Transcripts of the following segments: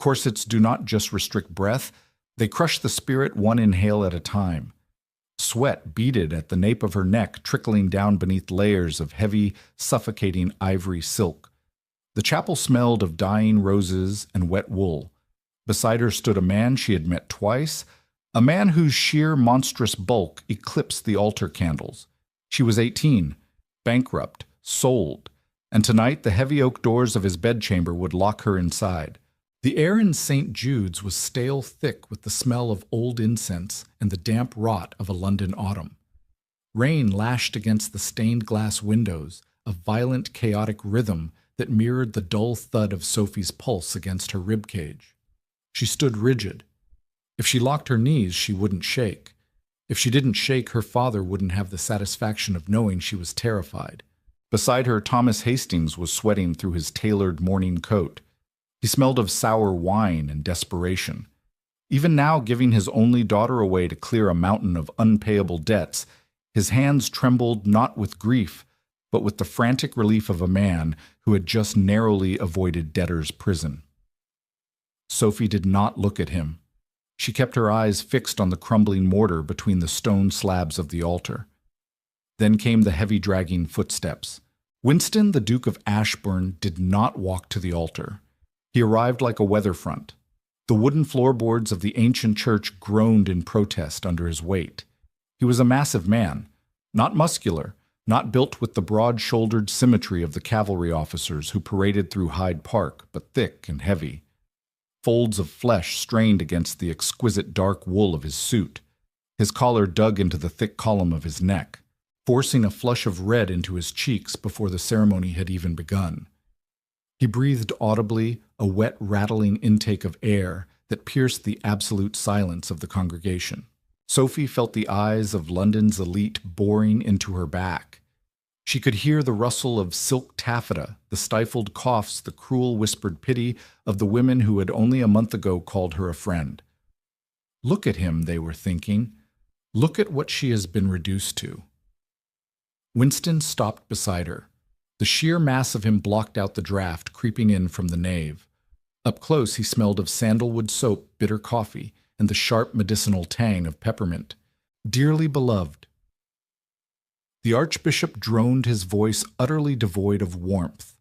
corsets do not just restrict breath, they crush the spirit one inhale at a time. Sweat beaded at the nape of her neck, trickling down beneath layers of heavy, suffocating ivory silk. The chapel smelled of dying roses and wet wool. Beside her stood a man she had met twice, a man whose sheer, monstrous bulk eclipsed the altar candles. She was 18, bankrupt, sold, and tonight the heavy oak doors of his bedchamber would lock her inside. The air in St. Jude's was stale thick with the smell of old incense and the damp rot of a London autumn. Rain lashed against the stained glass windows, a violent, chaotic rhythm that mirrored the dull thud of Sophie's pulse against her ribcage. She stood rigid. If she locked her knees, she wouldn't shake. If she didn't shake, her father wouldn't have the satisfaction of knowing she was terrified. Beside her, Thomas Hastings was sweating through his tailored morning coat. He smelled of sour wine and desperation. Even now, giving his only daughter away to clear a mountain of unpayable debts, his hands trembled not with grief, but with the frantic relief of a man who had just narrowly avoided debtor's prison. Sophie did not look at him. She kept her eyes fixed on the crumbling mortar between the stone slabs of the altar. Then came the heavy dragging footsteps. Winston, the Duke of Ashburn, did not walk to the altar. He arrived like a weather front. The wooden floorboards of the ancient church groaned in protest under his weight. He was a massive man, not muscular, not built with the broad-shouldered symmetry of the cavalry officers who paraded through Hyde Park, but thick and heavy. Folds of flesh strained against the exquisite dark wool of his suit. His collar dug into the thick column of his neck, forcing a flush of red into his cheeks before the ceremony had even begun. He breathed audibly, a wet, rattling intake of air that pierced the absolute silence of the congregation. Sophie felt the eyes of London's elite boring into her back. She could hear the rustle of silk taffeta, the stifled coughs, the cruel whispered pity of the women who had only a month ago called her a friend. Look at him, they were thinking. Look at what she has been reduced to. Winston stopped beside her. The sheer mass of him blocked out the draft creeping in from the nave. Up close he smelled of sandalwood soap, bitter coffee, and the sharp medicinal tang of peppermint. Dearly beloved. The Archbishop droned, his voice utterly devoid of warmth.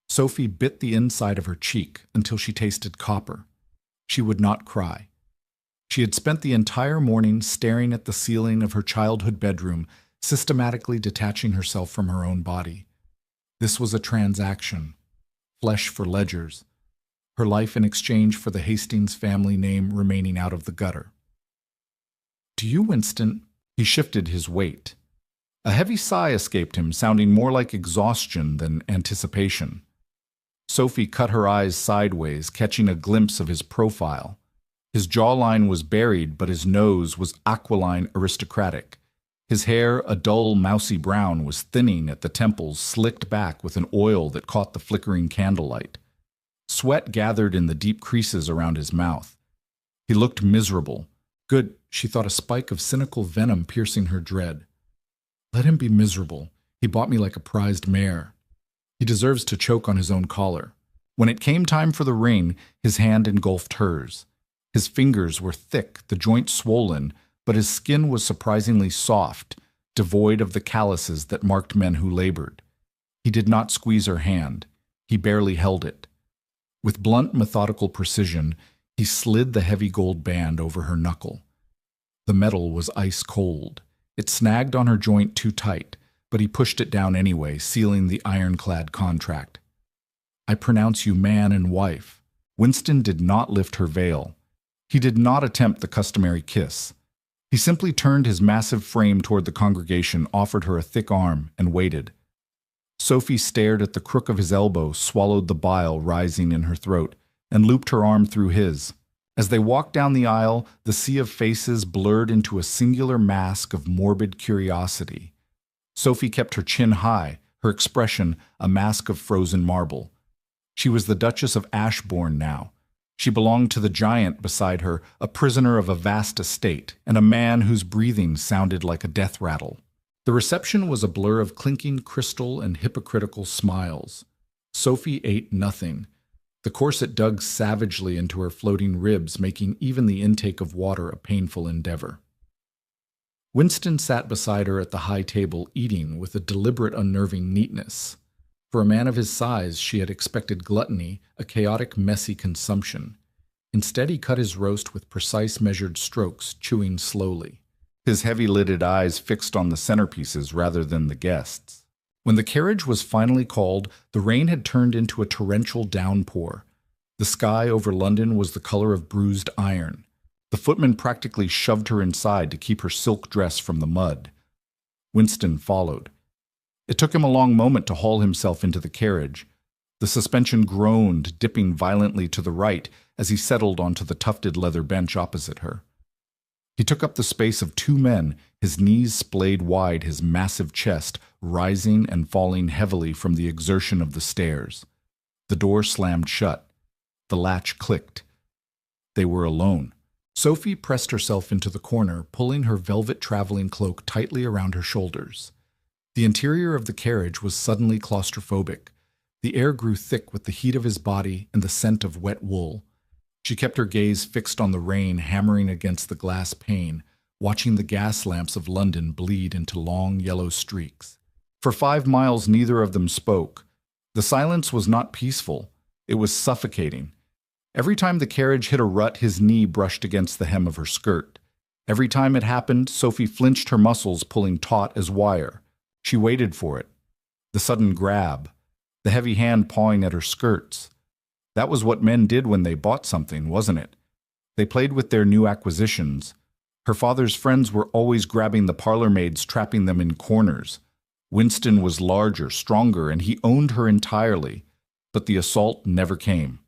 Sophie bit the inside of her cheek until she tasted copper. She would not cry. She had spent the entire morning staring at the ceiling of her childhood bedroom, systematically detaching herself from her own body. This was a transaction, flesh for ledgers, her life in exchange for the Hastings family name remaining out of the gutter. Do you, Winston? He shifted his weight. A heavy sigh escaped him, sounding more like exhaustion than anticipation. Sophie cut her eyes sideways, catching a glimpse of his profile. His jawline was buried, but his nose was aquiline aristocratic. His hair, a dull, mousy brown, was thinning at the temples, slicked back with an oil that caught the flickering candlelight. Sweat gathered in the deep creases around his mouth. He looked miserable. Good, she thought, a spike of cynical venom piercing her dread. Let him be miserable. He bought me like a prized mare. He deserves to choke on his own collar. When it came time for the ring, his hand engulfed hers. His fingers were thick, the joint swollen, but his skin was surprisingly soft, devoid of the calluses that marked men who labored. He did not squeeze her hand. He barely held it. With blunt, methodical precision, he slid the heavy gold band over her knuckle. The metal was ice cold. It snagged on her joint too tight, but he pushed it down anyway, sealing the ironclad contract. I pronounce you man and wife. Winston did not lift her veil. He did not attempt the customary kiss. He simply turned his massive frame toward the congregation, offered her a thick arm, and waited. Sophie stared at the crook of his elbow, swallowed the bile rising in her throat, and looped her arm through his. As they walked down the aisle, the sea of faces blurred into a singular mask of morbid curiosity. Sophie kept her chin high, her expression a mask of frozen marble. She was the Duchess of Ashbourne now. She belonged to the giant beside her, a prisoner of a vast estate, and a man whose breathing sounded like a death rattle. The reception was a blur of clinking crystal and hypocritical smiles. Sophie ate nothing. The corset dug savagely into her floating ribs, making even the intake of water a painful endeavor. Winston sat beside her at the high table, eating with a deliberate, unnerving neatness. For a man of his size, she had expected gluttony, a chaotic, messy consumption. Instead, he cut his roast with precise, measured strokes, chewing slowly, his heavy-lidded eyes fixed on the centerpieces rather than the guests. When the carriage was finally called, the rain had turned into a torrential downpour. The sky over London was the color of bruised iron. The footman practically shoved her inside to keep her silk dress from the mud. Winston followed. It took him a long moment to haul himself into the carriage. The suspension groaned, dipping violently to the right as he settled onto the tufted leather bench opposite her. He took up the space of two men, his knees splayed wide, his massive chest rising and falling heavily from the exertion of the stairs. The door slammed shut. The latch clicked. They were alone. Sophie pressed herself into the corner, pulling her velvet traveling cloak tightly around her shoulders. The interior of the carriage was suddenly claustrophobic. The air grew thick with the heat of his body and the scent of wet wool. She kept her gaze fixed on the rain hammering against the glass pane, watching the gas lamps of London bleed into long yellow streaks. For 5 miles neither of them spoke. The silence was not peaceful. It was suffocating. Every time the carriage hit a rut, his knee brushed against the hem of her skirt. Every time it happened, Sophie flinched, her muscles pulling taut as wire. She waited for it. The sudden grab. The heavy hand pawing at her skirts. That was what men did when they bought something, wasn't it? They played with their new acquisitions. Her father's friends were always grabbing the parlor maids, trapping them in corners. Winston was larger, stronger, and he owned her entirely. But the assault never came.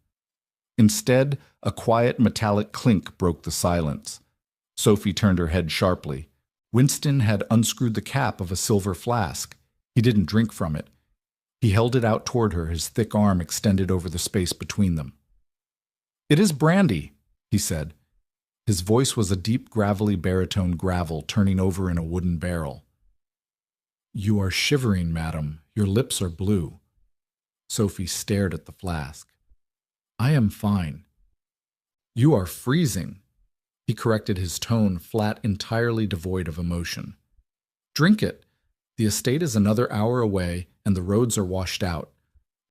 Instead, a quiet metallic clink broke the silence. Sophie turned her head sharply. Winston had unscrewed the cap of a silver flask. He didn't drink from it. He held it out toward her, his thick arm extended over the space between them. "It is brandy," he said. His voice was a deep, gravelly baritone gravel turning over in a wooden barrel. "You are shivering, madam. Your lips are blue." Sophie stared at the flask. "I am fine." "You are freezing." He corrected his tone, flat, entirely devoid of emotion. "Drink it. The estate is another hour away, and the roads are washed out.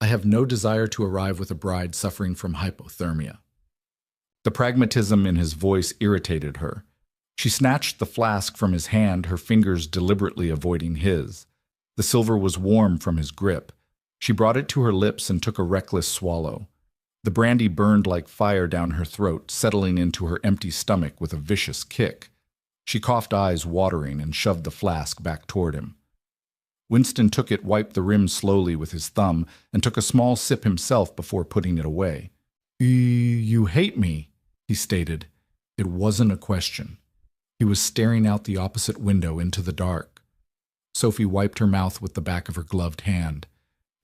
I have no desire to arrive with a bride suffering from hypothermia." The pragmatism in his voice irritated her. She snatched the flask from his hand, her fingers deliberately avoiding his. The silver was warm from his grip. She brought it to her lips and took a reckless swallow. The brandy burned like fire down her throat, settling into her empty stomach with a vicious kick. She coughed, eyes watering, and shoved the flask back toward him. Winston took it, wiped the rim slowly with his thumb, and took a small sip himself before putting it away. You hate me," he stated. It wasn't a question. He was staring out the opposite window into the dark. Sophie wiped her mouth with the back of her gloved hand.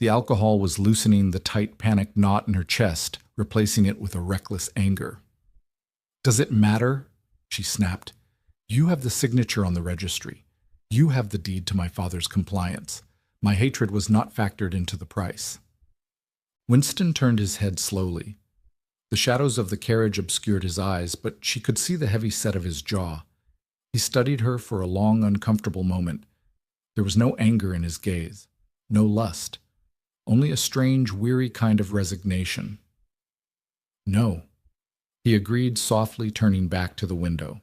The alcohol was loosening the tight, panicked knot in her chest, replacing it with a reckless anger. "Does it matter?" she snapped. "You have the signature on the registry. You have the deed to my father's compliance. My hatred was not factored into the price." Winston turned his head slowly. The shadows of the carriage obscured his eyes, but she could see the heavy set of his jaw. He studied her for a long, uncomfortable moment. There was no anger in his gaze, no lust. Only a strange, weary kind of resignation. "No," he agreed softly, turning back to the window.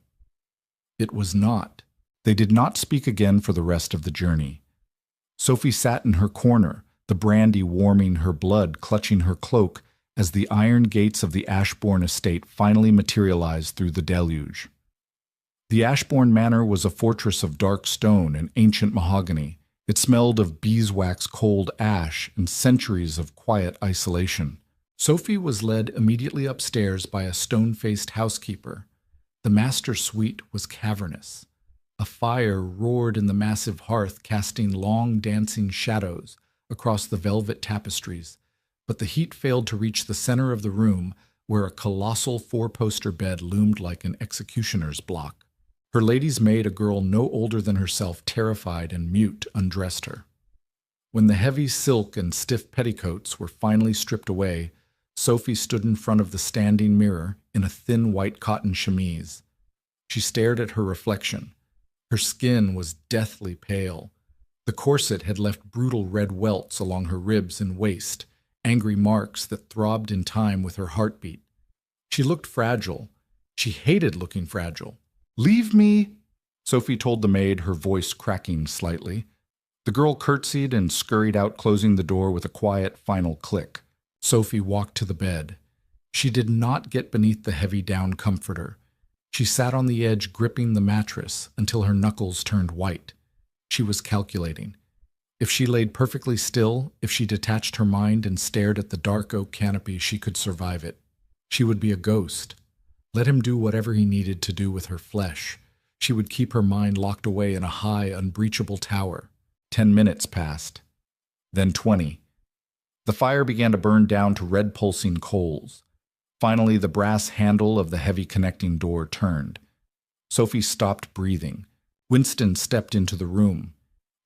It was not. They did not speak again for the rest of the journey. Sophie sat in her corner, the brandy warming her blood, clutching her cloak, as the iron gates of the Ashbourne estate finally materialized through the deluge. The Ashbourne Manor was a fortress of dark stone and ancient mahogany. It smelled of beeswax, cold ash, and centuries of quiet isolation. Sophie was led immediately upstairs by a stone-faced housekeeper. The master suite was cavernous. A fire roared in the massive hearth, casting long, dancing shadows across the velvet tapestries, but the heat failed to reach the center of the room, where a colossal four-poster bed loomed like an executioner's block. Her lady's maid, a girl no older than herself, terrified and mute, undressed her. When the heavy silk and stiff petticoats were finally stripped away, Sophie stood in front of the standing mirror in a thin white cotton chemise. She stared at her reflection. Her skin was deathly pale. The corset had left brutal red welts along her ribs and waist, angry marks that throbbed in time with her heartbeat. She looked fragile. She hated looking fragile. "Leave me," Sophie told the maid, her voice cracking slightly. The girl curtsied and scurried out, closing the door with a quiet final click. Sophie walked to the bed. She did not get beneath the heavy down comforter. She sat on the edge, gripping the mattress until her knuckles turned white. She was calculating. If she laid perfectly still, if she detached her mind and stared at the dark oak canopy, she could survive it. She would be a ghost. Let him do whatever he needed to do with her flesh. She would keep her mind locked away in a high, unbreachable tower. 10 minutes passed. Then 20. The fire began to burn down to red pulsing coals. Finally, the brass handle of the heavy connecting door turned. Sophie stopped breathing. Winston stepped into the room.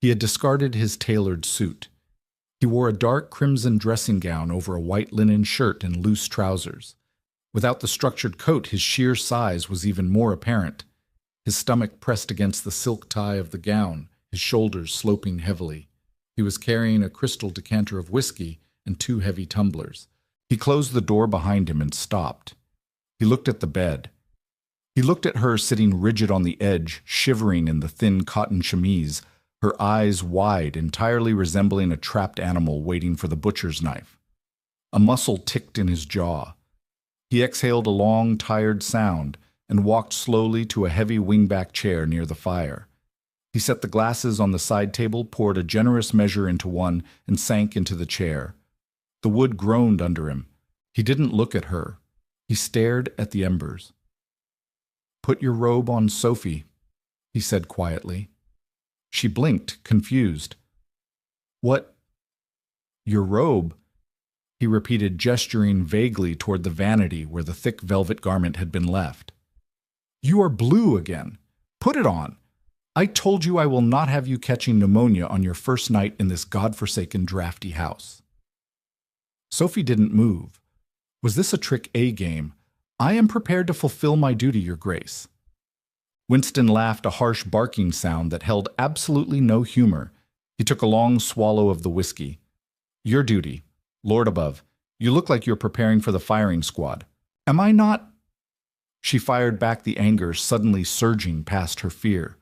He had discarded his tailored suit. He wore a dark crimson dressing gown over a white linen shirt and loose trousers. Without the structured coat, his sheer size was even more apparent. His stomach pressed against the silk tie of the gown, his shoulders sloping heavily. He was carrying a crystal decanter of whiskey and 2 heavy tumblers. He closed the door behind him and stopped. He looked at the bed. He looked at her sitting rigid on the edge, shivering in the thin cotton chemise, her eyes wide, entirely resembling a trapped animal waiting for the butcher's knife. A muscle ticked in his jaw. He exhaled a long, tired sound and walked slowly to a heavy wingback chair near the fire. He set the glasses on the side table, poured a generous measure into one, and sank into the chair. The wood groaned under him. He didn't look at her. He stared at the embers. "Put your robe on Sophie," he said quietly. She blinked, confused. "What? Your robe?" he repeated, gesturing vaguely toward the vanity where the thick velvet garment had been left. "You are blue again. Put it on. I told you I will not have you catching pneumonia on your first night in this godforsaken drafty house." Sophie didn't move. Was this a trick A game? "I am prepared to fulfill my duty, Your Grace." Winston laughed, a harsh barking sound that held absolutely no humor. He took a long swallow of the whiskey. "Your duty. Lord above, you look like you're preparing for the firing squad. Am I not?" She fired back, the anger suddenly surging past her fear.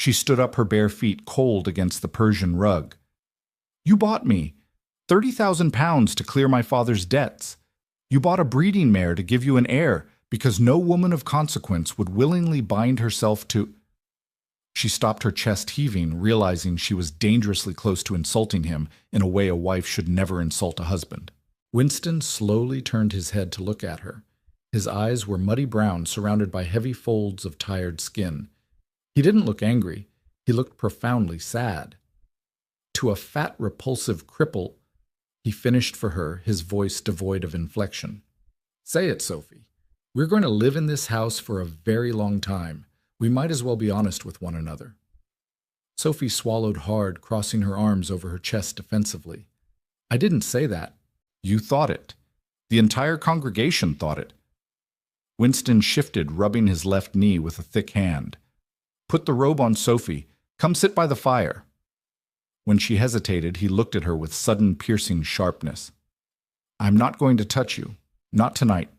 She stood up, her bare feet cold against the Persian rug. "You bought me. 30,000 pounds to clear my father's debts. You bought a breeding mare to give you an heir, because no woman of consequence would willingly bind herself to—" She stopped, her chest heaving, realizing she was dangerously close to insulting him in a way a wife should never insult a husband. Winston slowly turned his head to look at her. His eyes were muddy brown, surrounded by heavy folds of tired skin. He didn't look angry. He looked profoundly sad. "To a fat, repulsive cripple," he finished for her, his voice devoid of inflection. "Say it, Sophie. We're going to live in this house for a very long time. We might as well be honest with one another." Sophie swallowed hard, crossing her arms over her chest defensively. "I didn't say that. You thought it. The entire congregation thought it." Winston shifted, rubbing his left knee with a thick hand. "Put the robe on Sophie. Come sit by the fire." When she hesitated, he looked at her with sudden piercing sharpness. "I'm not going to touch you. Not tonight.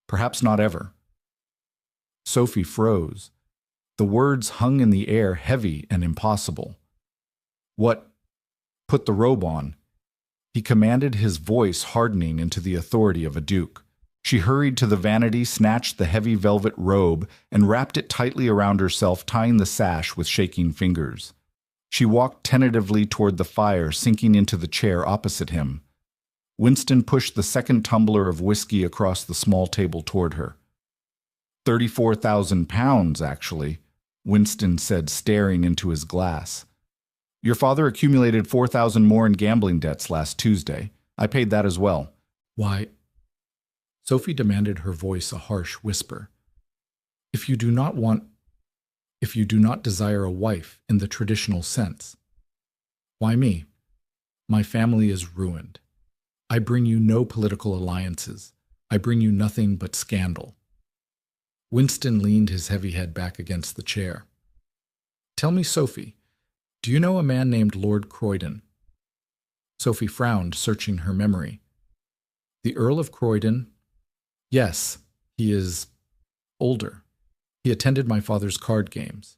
Perhaps not ever." Sophie froze. The words hung in the air, heavy and impossible. "What? Put the robe on." He commanded, his voice hardening into the authority of a duke. She hurried to the vanity, snatched the heavy velvet robe, and wrapped it tightly around herself, tying the sash with shaking fingers. She walked tentatively toward the fire, sinking into the chair opposite him. Winston pushed the second tumbler of whiskey across the small table toward her. 34,000 pounds, actually," Winston said, staring into his glass. "Your father accumulated 4,000 more in gambling debts last Tuesday. I paid that as well." "Why?" Sophie demanded, her voice a harsh whisper. If you do not desire a wife in the traditional sense, why me? My family is ruined. I bring you no political alliances. I bring you nothing but scandal. Winston leaned his heavy head back against the chair. Tell me, Sophie, do you know a man named Lord Croydon? Sophie frowned, searching her memory. The Earl of Croydon? Yes, he is older. He attended my father's card games.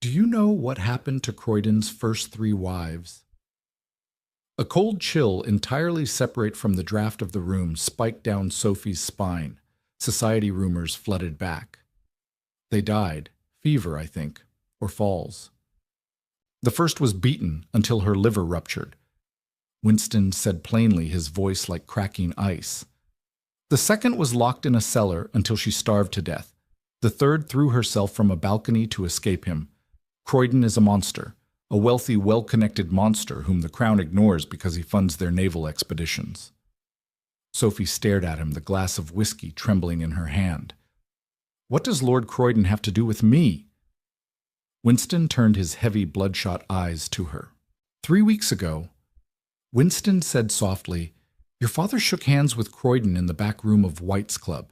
Do you know what happened to Croydon's first 3 wives? A cold chill, entirely separate from the draft of the room, spiked down Sophie's spine. Society rumors flooded back. They died. Fever, I think, or falls. The first was beaten until her liver ruptured. Winston said plainly, his voice like cracking ice. The second was locked in a cellar until she starved to death. The third threw herself from a balcony to escape him. Croydon is a monster, a wealthy, well-connected monster whom the Crown ignores because he funds their naval expeditions. Sophie stared at him, the glass of whiskey trembling in her hand. What does Lord Croydon have to do with me? Winston turned his heavy, bloodshot eyes to her. 3 weeks ago, Winston said softly, your father shook hands with Croydon in the back room of White's Club.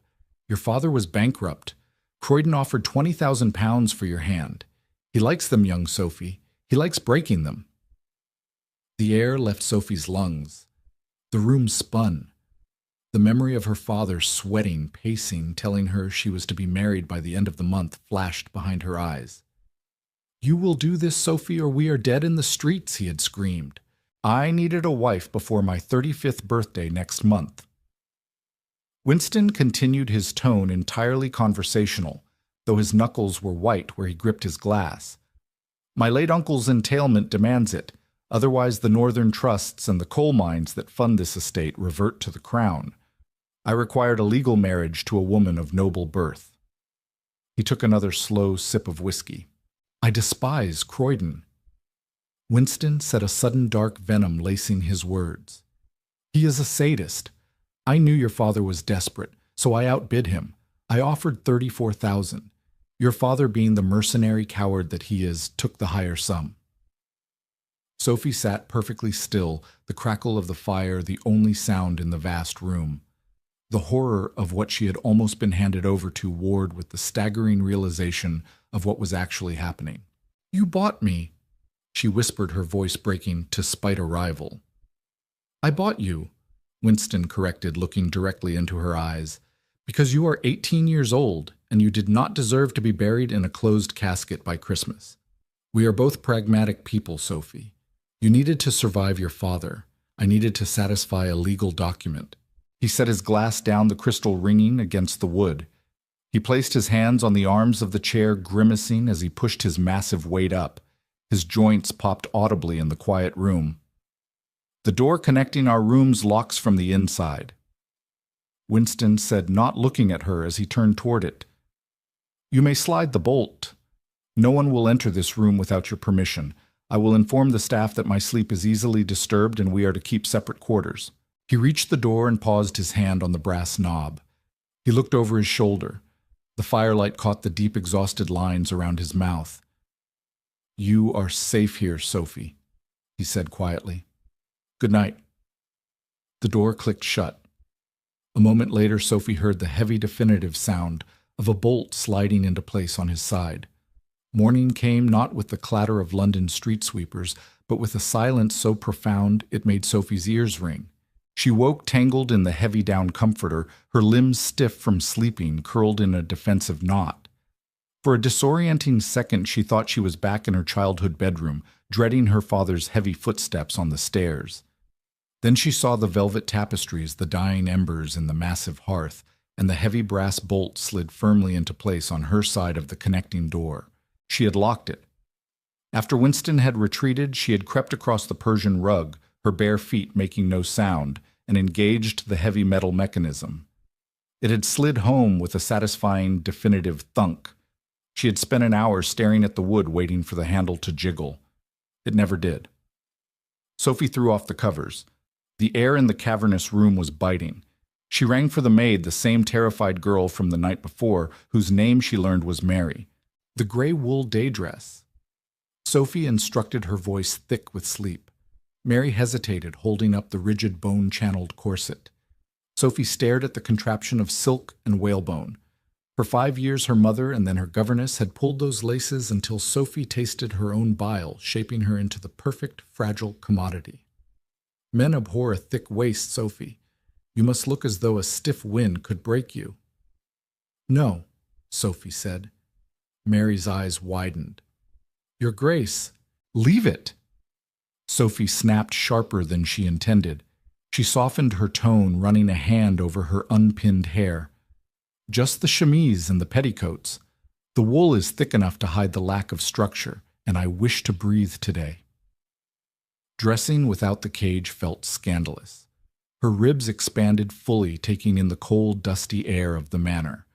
Your father was bankrupt. Croydon offered £20,000 for your hand. He likes them, young Sophie. He likes breaking them. The air left Sophie's lungs. The room spun. The memory of her father sweating, pacing, telling her she was to be married by the end of the month flashed behind her eyes. You will do this, Sophie, or we are dead in the streets, he had screamed. I needed a wife before my 35th birthday next month. Winston continued his tone entirely conversational, though his knuckles were white where he gripped his glass. My late uncle's entailment demands it, otherwise the northern trusts and the coal mines that fund this estate revert to the Crown. I required a legal marriage to a woman of noble birth. He took another slow sip of whiskey. I despise Croydon. Winston said, a sudden dark venom lacing his words. He is a sadist. I knew your father was desperate, so I outbid him. I offered $34,000. Your father, being the mercenary coward that he is, took the higher sum. Sophie sat perfectly still, the crackle of the fire the only sound in the vast room. The horror of what she had almost been handed over to warred with the staggering realization of what was actually happening. You bought me, she whispered, her voice breaking, to spite a rival. I bought you, Winston corrected, looking directly into her eyes, because you are 18 years old, and you did not deserve to be buried in a closed casket by Christmas. We are both pragmatic people, Sophie. You needed to survive your father. I needed to satisfy a legal document. He set his glass down, the crystal ringing against the wood. He placed his hands on the arms of the chair, grimacing as he pushed his massive weight up. His joints popped audibly in the quiet room. The door connecting our rooms locks from the inside. Winston said, not looking at her as he turned toward it. You may slide the bolt. No one will enter this room without your permission. I will inform the staff that my sleep is easily disturbed and we are to keep separate quarters. He reached the door and paused, his hand on the brass knob. He looked over his shoulder. The firelight caught the deep, exhausted lines around his mouth. You are safe here, Sophie, he said quietly. Good night. The door clicked shut. A moment later, Sophie heard the heavy, definitive sound of a bolt sliding into place on his side. Morning came not with the clatter of London street sweepers, but with a silence so profound it made Sophie's ears ring. She woke tangled in the heavy down comforter, her limbs stiff from sleeping, curled in a defensive knot. For a disorienting second she thought she was back in her childhood bedroom, dreading her father's heavy footsteps on the stairs. Then she saw the velvet tapestries, the dying embers in the massive hearth, and the heavy brass bolt slid firmly into place on her side of the connecting door. She had locked it. After Winston had retreated, she had crept across the Persian rug, her bare feet making no sound, and engaged the heavy metal mechanism. It had slid home with a satisfying, definitive thunk. She had spent an hour staring at the wood, waiting for the handle to jiggle. It never did. Sophie threw off the covers. The air in the cavernous room was biting. She rang for the maid, the same terrified girl from the night before, whose name she learned was Mary. The gray wool day dress. Sophie instructed, her voice thick with sleep. Mary hesitated, holding up the rigid bone-channeled corset. Sophie stared at the contraption of silk and whalebone. For 5 years, her mother and then her governess had pulled those laces until Sophie tasted her own bile, shaping her into the perfect, fragile commodity. Men abhor a thick waist, Sophie. You must look as though a stiff wind could break you. No, Sophie said. Mary's eyes widened. Your Grace, leave it! Sophie snapped sharper than she intended. She softened her tone, running a hand over her unpinned hair. Just the chemise and the petticoats. The wool is thick enough to hide the lack of structure, and I wish to breathe today. Dressing without the cage felt scandalous. Her ribs expanded fully, taking in the cold, dusty air of the manor.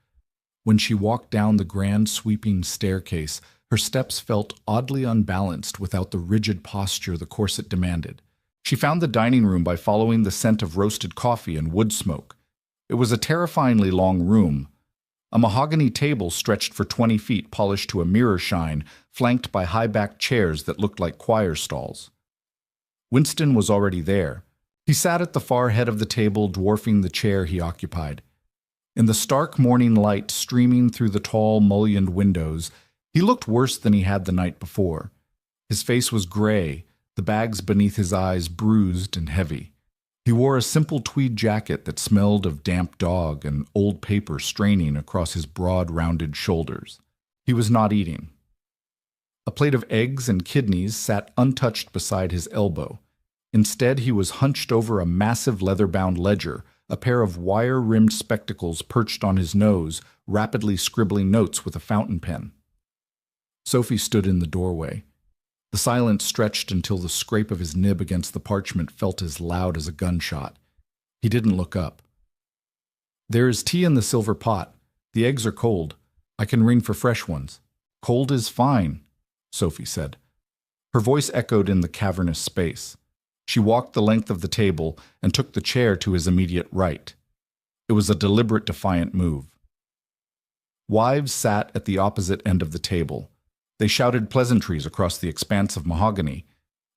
When she walked down the grand, sweeping staircase, her steps felt oddly unbalanced without the rigid posture the corset demanded. She found the dining room by following the scent of roasted coffee and wood smoke. It was a terrifyingly long room. A mahogany table stretched for 20 feet, polished to a mirror shine, flanked by high-backed chairs that looked like choir stalls. Winston was already there. He sat at the far head of the table, dwarfing the chair he occupied. In the stark morning light streaming through the tall, mullioned windows, he looked worse than he had the night before. His face was gray, the bags beneath his eyes bruised and heavy. He wore a simple tweed jacket that smelled of damp dog and old paper straining across his broad, rounded shoulders. He was not eating. A plate of eggs and kidneys sat untouched beside his elbow. Instead, he was hunched over a massive leather-bound ledger, a pair of wire-rimmed spectacles perched on his nose, rapidly scribbling notes with a fountain pen. Sophie stood in the doorway. The silence stretched until the scrape of his nib against the parchment felt as loud as a gunshot. He didn't look up. There is tea in the silver pot. The eggs are cold. I can ring for fresh ones. Cold is fine, Sophie said. Her voice echoed in the cavernous space. She walked the length of the table and took the chair to his immediate right. It was a deliberate, defiant move. Wives sat at the opposite end of the table. They shouted pleasantries across the expanse of mahogany.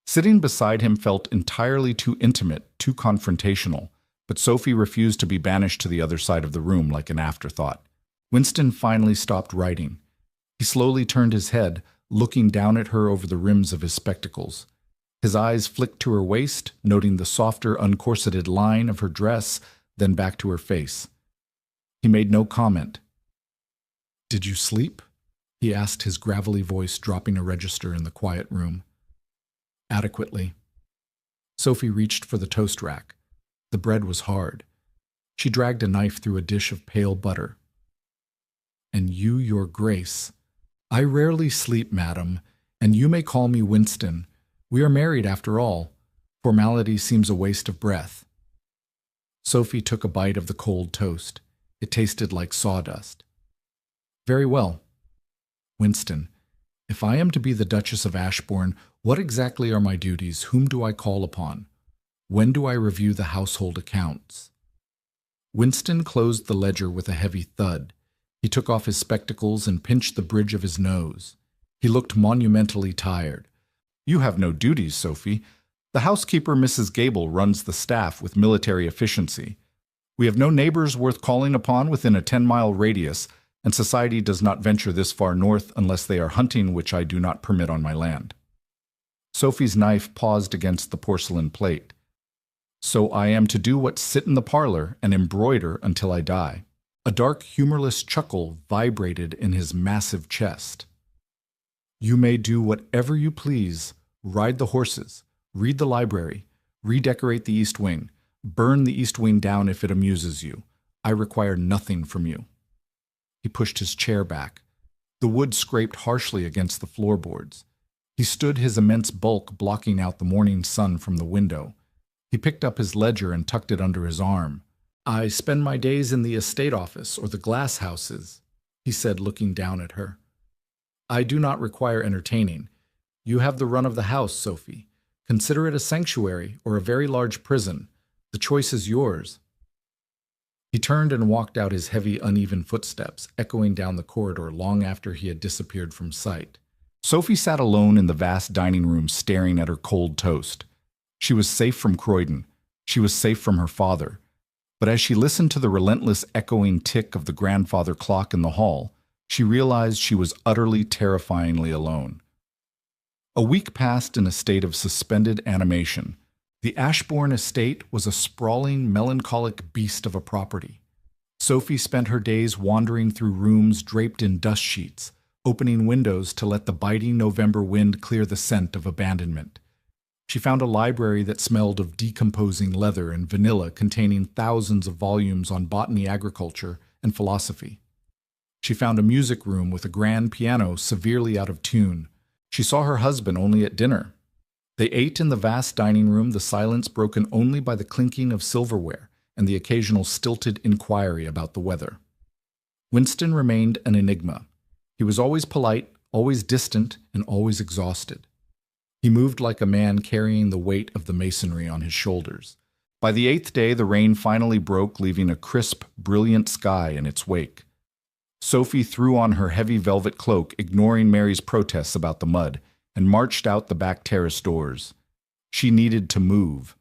Sitting beside him felt entirely too intimate, too confrontational, but Sophie refused to be banished to the other side of the room like an afterthought. Winston finally stopped writing. He slowly turned his head, looking down at her over the rims of his spectacles. His eyes flicked to her waist, noting the softer, uncorseted line of her dress, then back to her face. He made no comment. "Did you sleep?" he asked, his gravelly voice dropping a register in the quiet room. "Adequately." Sophie reached for the toast rack. The bread was hard. She dragged a knife through a dish of pale butter. "And you, your Grace. I rarely sleep, madam, and you may call me Winston. We are married after all. Formality seems a waste of breath." Sophie took a bite of the cold toast. It tasted like sawdust. "Very well. Winston, if I am to be the Duchess of Ashbourne, what exactly are my duties? Whom do I call upon? When do I review the household accounts?" Winston closed the ledger with a heavy thud. He took off his spectacles and pinched the bridge of his nose. He looked monumentally tired. "You have no duties, Sophie. The housekeeper, Mrs. Gable, runs the staff with military efficiency. We have no neighbors worth calling upon within a 10-mile radius, and society does not venture this far north unless they are hunting, which I do not permit on my land." Sophie's knife paused against the porcelain plate. "So I am to do what sit in the parlor and embroider until I die." A dark, humorless chuckle vibrated in his massive chest. "You may do whatever you please. Ride the horses, read the library, redecorate the East Wing, burn the East Wing down if it amuses you. I require nothing from you." He pushed his chair back. The wood scraped harshly against the floorboards. He stood, his immense bulk blocking out the morning sun from the window. He picked up his ledger and tucked it under his arm. "I spend my days in the estate office or the glass houses," he said, looking down at her. "I do not require entertaining. You have the run of the house, Sophie. Consider it a sanctuary or a very large prison. The choice is yours." He turned and walked out, his heavy, uneven footsteps echoing down the corridor long after he had disappeared from sight. Sophie sat alone in the vast dining room, staring at her cold toast. She was safe from Croydon. She was safe from her father. But as she listened to the relentless echoing tick of the grandfather clock in the hall, she realized she was utterly terrifyingly alone. A week passed in a state of suspended animation. The Ashbourne estate was a sprawling, melancholic beast of a property. Sophie spent her days wandering through rooms draped in dust sheets, opening windows to let the biting November wind clear the scent of abandonment. She found a library that smelled of decomposing leather and vanilla, containing thousands of volumes on botany, agriculture, and philosophy. She found a music room with a grand piano severely out of tune. She saw her husband only at dinner. They ate in the vast dining room, the silence broken only by the clinking of silverware and the occasional stilted inquiry about the weather. Winston remained an enigma. He was always polite, always distant, and always exhausted. He moved like a man carrying the weight of the masonry on his shoulders. By the 8th day, the rain finally broke, leaving a crisp, brilliant sky in its wake. Sophie threw on her heavy velvet cloak, ignoring Mary's protests about the mud, and marched out the back terrace doors. She needed to move.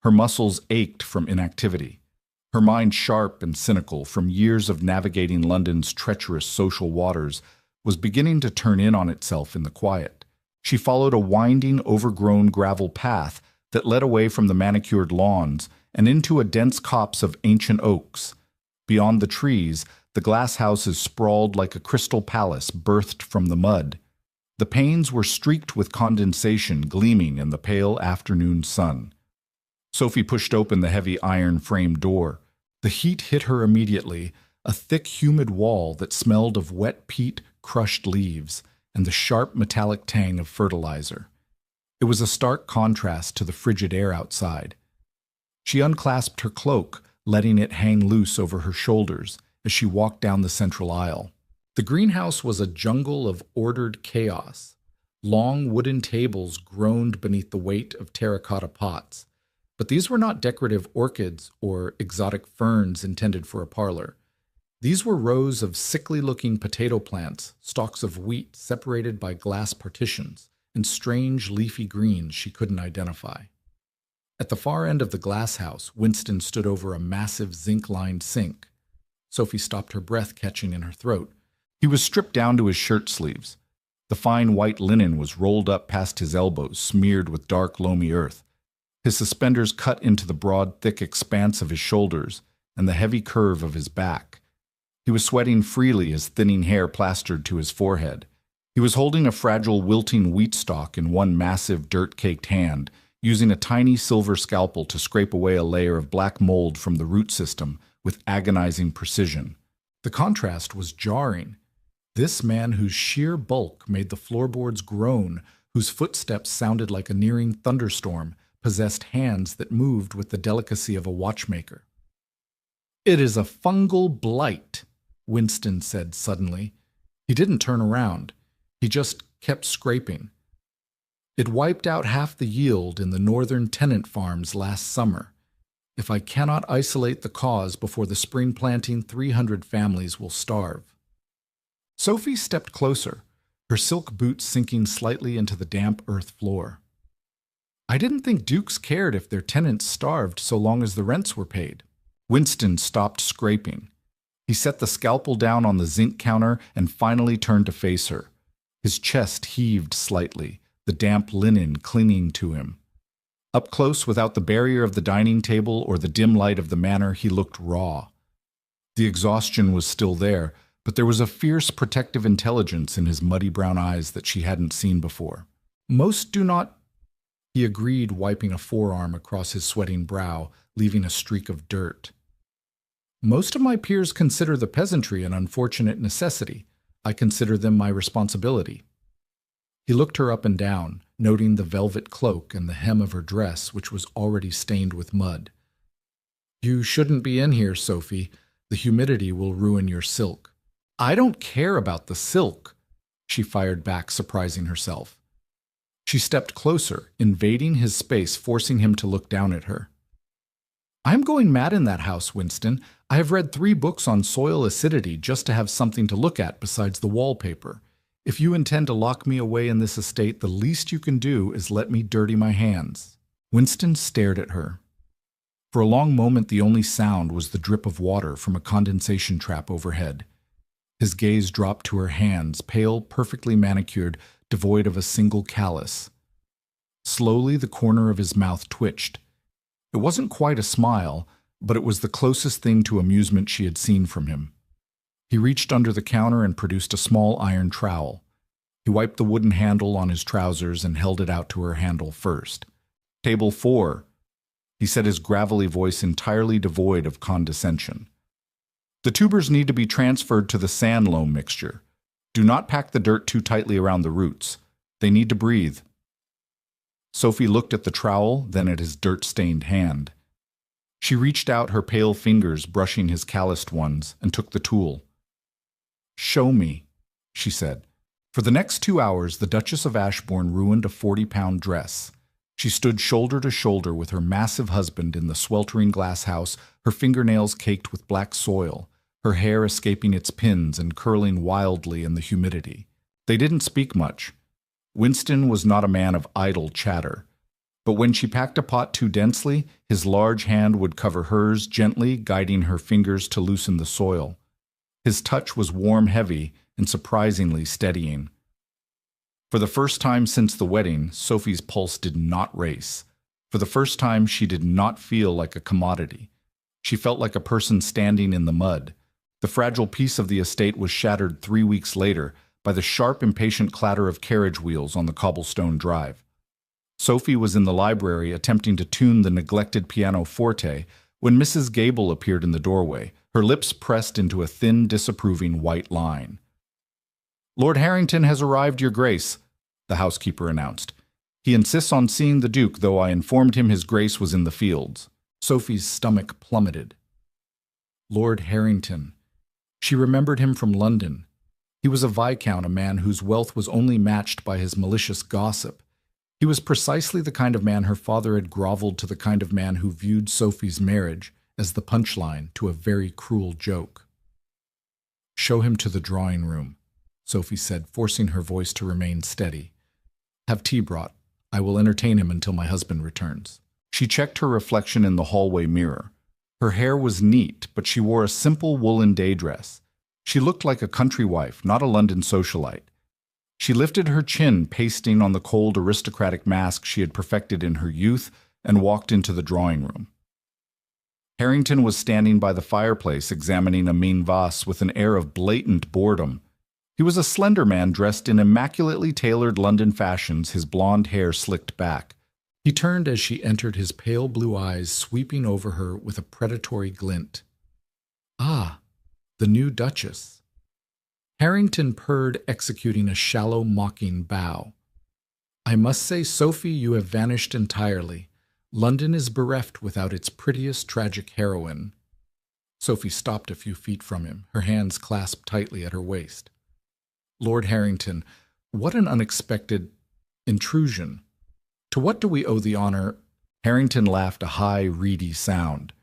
Her muscles ached from inactivity. Her mind, sharp and cynical from years of navigating London's treacherous social waters, was beginning to turn in on itself in the quiet. She followed a winding, overgrown gravel path that led away from the manicured lawns and into a dense copse of ancient oaks. Beyond the trees, the glass houses sprawled like a crystal palace birthed from the mud. The panes were streaked with condensation gleaming in the pale afternoon sun. Sophie pushed open the heavy iron-framed door. The heat hit her immediately, a thick, humid wall that smelled of wet peat, crushed leaves, and the sharp metallic tang of fertilizer. It was a stark contrast to the frigid air outside. She unclasped her cloak, letting it hang loose over her shoulders as she walked down the central aisle. The greenhouse was a jungle of ordered chaos. Long wooden tables groaned beneath the weight of terracotta pots. But these were not decorative orchids or exotic ferns intended for a parlor. These were rows of sickly-looking potato plants, stalks of wheat separated by glass partitions, and strange leafy greens she couldn't identify. At the far end of the glass house, Winston stood over a massive zinc-lined sink. Sophie stopped, her breath catching in her throat. He was stripped down to his shirt sleeves. The fine white linen was rolled up past his elbows, smeared with dark, loamy earth. His suspenders cut into the broad, thick expanse of his shoulders and the heavy curve of his back. He was sweating freely, his thinning hair plastered to his forehead. He was holding a fragile, wilting wheat stalk in one massive, dirt-caked hand, using a tiny silver scalpel to scrape away a layer of black mold from the root system with agonizing precision. The contrast was jarring. This man whose sheer bulk made the floorboards groan, whose footsteps sounded like a nearing thunderstorm, possessed hands that moved with the delicacy of a watchmaker. "It is a fungal blight," Winston said suddenly. He didn't turn around. He just kept scraping. "It wiped out half the yield in the northern tenant farms last summer. If I cannot isolate the cause before the spring planting, 300 families will starve." Sophie stepped closer, her silk boots sinking slightly into the damp earth floor. "I didn't think dukes cared if their tenants starved so long as the rents were paid." Winston stopped scraping. He set the scalpel down on the zinc counter and finally turned to face her. His chest heaved slightly, the damp linen clinging to him. Up close, without the barrier of the dining table or the dim light of the manor, he looked raw. The exhaustion was still there, but there was a fierce protective intelligence in his muddy brown eyes that she hadn't seen before. "Most do not," he agreed, wiping a forearm across his sweating brow, leaving a streak of dirt. "Most of my peers consider the peasantry an unfortunate necessity. I consider them my responsibility." He looked her up and down, noting the velvet cloak and the hem of her dress, which was already stained with mud. "You shouldn't be in here, Sophie. The humidity will ruin your silk." "I don't care about the silk," she fired back, surprising herself. She stepped closer, invading his space, forcing him to look down at her. "I'm going mad in that house, Winston. I have read 3 books on soil acidity just to have something to look at besides the wallpaper. If you intend to lock me away in this estate, the least you can do is let me dirty my hands." Winston stared at her. For a long moment, the only sound was the drip of water from a condensation trap overhead. His gaze dropped to her hands, pale, perfectly manicured, devoid of a single callus. Slowly, the corner of his mouth twitched. It wasn't quite a smile, but it was the closest thing to amusement she had seen from him. He reached under the counter and produced a small iron trowel. He wiped the wooden handle on his trousers and held it out to her handle first. "Table 4, he said, his gravelly voice entirely devoid of condescension. "The tubers need to be transferred to the sand loam mixture. Do not pack the dirt too tightly around the roots. They need to breathe." Sophie looked at the trowel, then at his dirt-stained hand. She reached out, her pale fingers brushing his calloused ones, and took the tool. "Show me," she said. For the next 2 hours, the Duchess of Ashbourne ruined a 40-pound dress. She stood shoulder to shoulder with her massive husband in the sweltering glass house, her fingernails caked with black soil, her hair escaping its pins and curling wildly in the humidity. They didn't speak much. Winston was not a man of idle chatter. But when she packed a pot too densely, his large hand would cover hers, gently guiding her fingers to loosen the soil. His touch was warm, heavy, and surprisingly steadying. For the first time since the wedding, Sophie's pulse did not race. For the first time, she did not feel like a commodity. She felt like a person standing in the mud. The fragile piece of the estate was shattered 3 weeks later by the sharp, impatient clatter of carriage wheels on the cobblestone drive. Sophie was in the library attempting to tune the neglected pianoforte when Mrs. Gable appeared in the doorway, her lips pressed into a thin, disapproving white line. "Lord Harrington has arrived, Your Grace," the housekeeper announced. "He insists on seeing the Duke, though I informed him His Grace was in the fields." Sophie's stomach plummeted. Lord Harrington. She remembered him from London. He was a viscount, a man whose wealth was only matched by his malicious gossip. He was precisely the kind of man her father had groveled to, the kind of man who viewed Sophie's marriage as the punchline to a very cruel joke. "Show him to the drawing room," Sophie said, forcing her voice to remain steady. "Have tea brought. I will entertain him until my husband returns." She checked her reflection in the hallway mirror. Her hair was neat, but she wore a simple woolen day dress. She looked like a country wife, not a London socialite. She lifted her chin, pasting on the cold aristocratic mask she had perfected in her youth, and walked into the drawing room. Harrington was standing by the fireplace examining a main vase with an air of blatant boredom. He was a slender man dressed in immaculately tailored London fashions, his blonde hair slicked back. He turned as she entered, his pale blue eyes sweeping over her with a predatory glint. "Ah, the new Duchess." Harrington purred, executing a shallow, mocking bow. "I must say, Sophie, you have vanished entirely. London is bereft without its prettiest tragic heroine." Sophie stopped a few feet from him, her hands clasped tightly at her waist. "Lord Harrington, what an unexpected intrusion. To what do we owe the honor?" Harrington laughed, a high, reedy sound.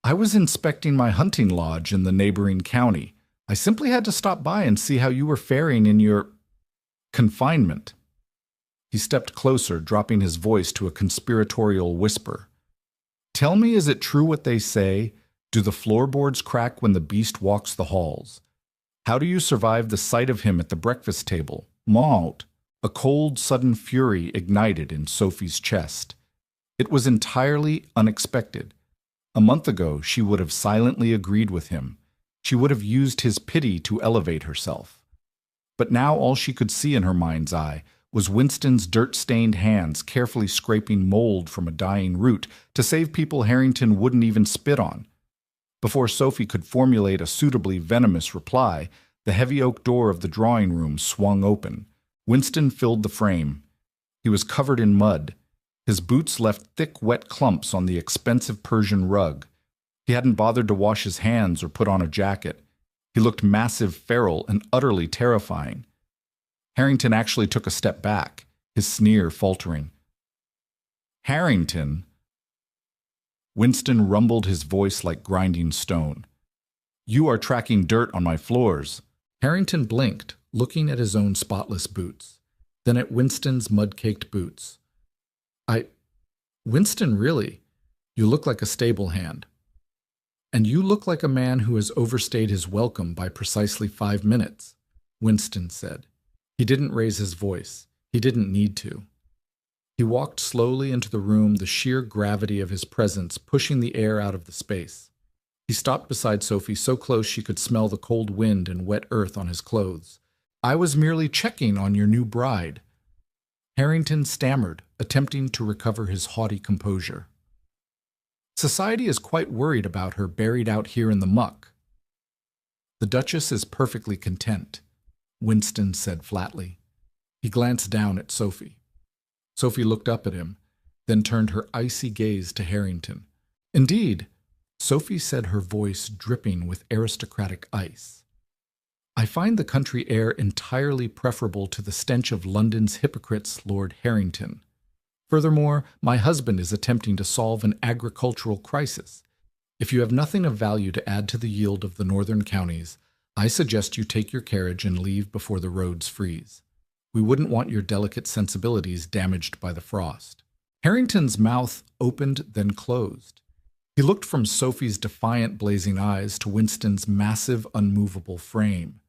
"I was inspecting my hunting lodge in the neighboring county. I simply had to stop by and see how you were faring in your confinement." He stepped closer, dropping his voice to a conspiratorial whisper. "Tell me, is it true what they say? Do the floorboards crack when the beast walks the halls? How do you survive the sight of him at the breakfast table? Maud." A cold, sudden fury ignited in Sophie's chest. It was entirely unexpected. A month ago, she would have silently agreed with him. She would have used his pity to elevate herself. But now all she could see in her mind's eye was Winston's dirt-stained hands carefully scraping mold from a dying root to save people Harrington wouldn't even spit on. Before Sophie could formulate a suitably venomous reply, the heavy oak door of the drawing room swung open. Winston filled the frame. He was covered in mud. His boots left thick, wet clumps on the expensive Persian rug. He hadn't bothered to wash his hands or put on a jacket. He looked massive, feral, and utterly terrifying. Harrington actually took a step back, his sneer faltering. "Harrington?" Winston rumbled, his voice like grinding stone. "You are tracking dirt on my floors." Harrington blinked, looking at his own spotless boots, then at Winston's mud-caked boots. Winston, really? You look like a stable hand. And you look like a man who has overstayed his welcome by precisely 5 minutes, Winston said. He didn't raise his voice. He didn't need to. He walked slowly into the room, the sheer gravity of his presence pushing the air out of the space. He stopped beside Sophie so close she could smell the cold wind and wet earth on his clothes. I was merely checking on your new bride. Harrington stammered, attempting to recover his haughty composure. Society is quite worried about her buried out here in the muck. The Duchess is perfectly content, Winston said flatly. He glanced down at Sophie. Sophie looked up at him, then turned her icy gaze to Harrington. Indeed, Sophie said, her voice dripping with aristocratic ice. I find the country air entirely preferable to the stench of London's hypocrites, Lord Harrington. Furthermore, my husband is attempting to solve an agricultural crisis. If you have nothing of value to add to the yield of the northern counties, I suggest you take your carriage and leave before the roads freeze. We wouldn't want your delicate sensibilities damaged by the frost. Harrington's mouth opened, then closed. He looked from Sophie's defiant, blazing eyes to Winston's massive, unmovable frame.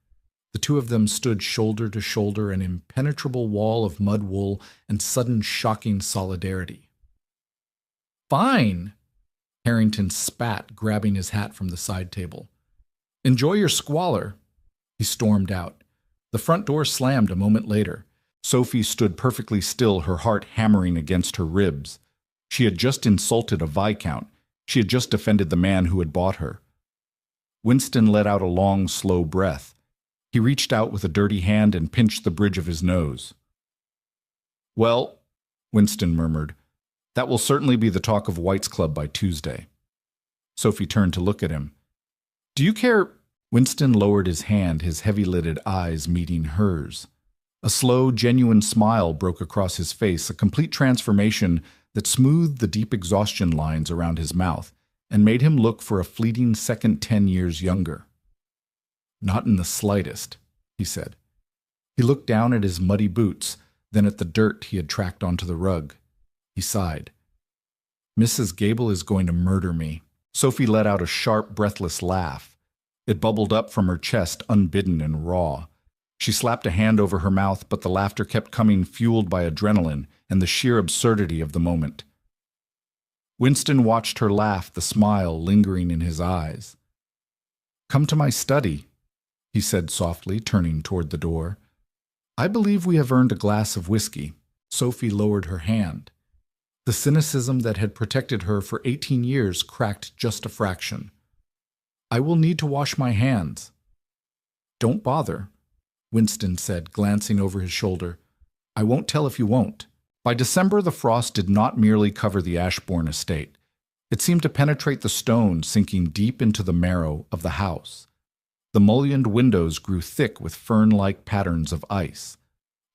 The two of them stood shoulder to shoulder, an impenetrable wall of mud wool and sudden shocking solidarity. Fine, Harrington spat, grabbing his hat from the side table. Enjoy your squalor. He stormed out. The front door slammed a moment later. Sophie stood perfectly still, her heart hammering against her ribs. She had just insulted a viscount. She had just defended the man who had bought her. Winston let out a long, slow breath. He reached out with a dirty hand and pinched the bridge of his nose. Well, Winston murmured, that will certainly be the talk of White's Club by Tuesday. Sophie turned to look at him. Do you care? Winston lowered his hand, his heavy-lidded eyes meeting hers. A slow, genuine smile broke across his face, a complete transformation that smoothed the deep exhaustion lines around his mouth and made him look for a fleeting second 10 years younger. Not in the slightest, he said. He looked down at his muddy boots, then at the dirt he had tracked onto the rug. He sighed. Mrs. Gable is going to murder me. Sophie let out a sharp, breathless laugh. It bubbled up from her chest, unbidden and raw. She slapped a hand over her mouth, but the laughter kept coming, fueled by adrenaline and the sheer absurdity of the moment. Winston watched her laugh, the smile lingering in his eyes. Come to my study, he said softly, turning toward the door. I believe we have earned a glass of whiskey. Sophie lowered her hand. The cynicism that had protected her for 18 years cracked just a fraction. I will need to wash my hands. Don't bother, Winston said, glancing over his shoulder. I won't tell if you won't. By December, the frost did not merely cover the Ashbourne estate. It seemed to penetrate the stone, sinking deep into the marrow of the house. The mullioned windows grew thick with fern-like patterns of ice.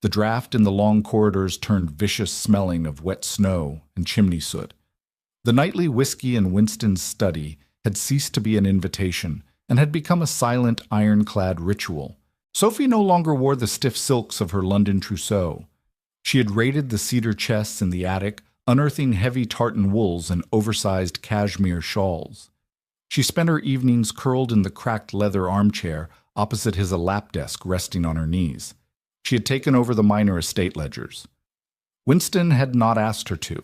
The draft in the long corridors turned vicious, smelling of wet snow and chimney soot. The nightly whiskey in Winston's study had ceased to be an invitation and had become a silent, ironclad ritual. Sophie no longer wore the stiff silks of her London trousseau. She had raided the cedar chests in the attic, unearthing heavy tartan wools and oversized cashmere shawls. She spent her evenings curled in the cracked leather armchair opposite his lap desk resting on her knees. She had taken over the Manor estate ledgers. Winston had not asked her to.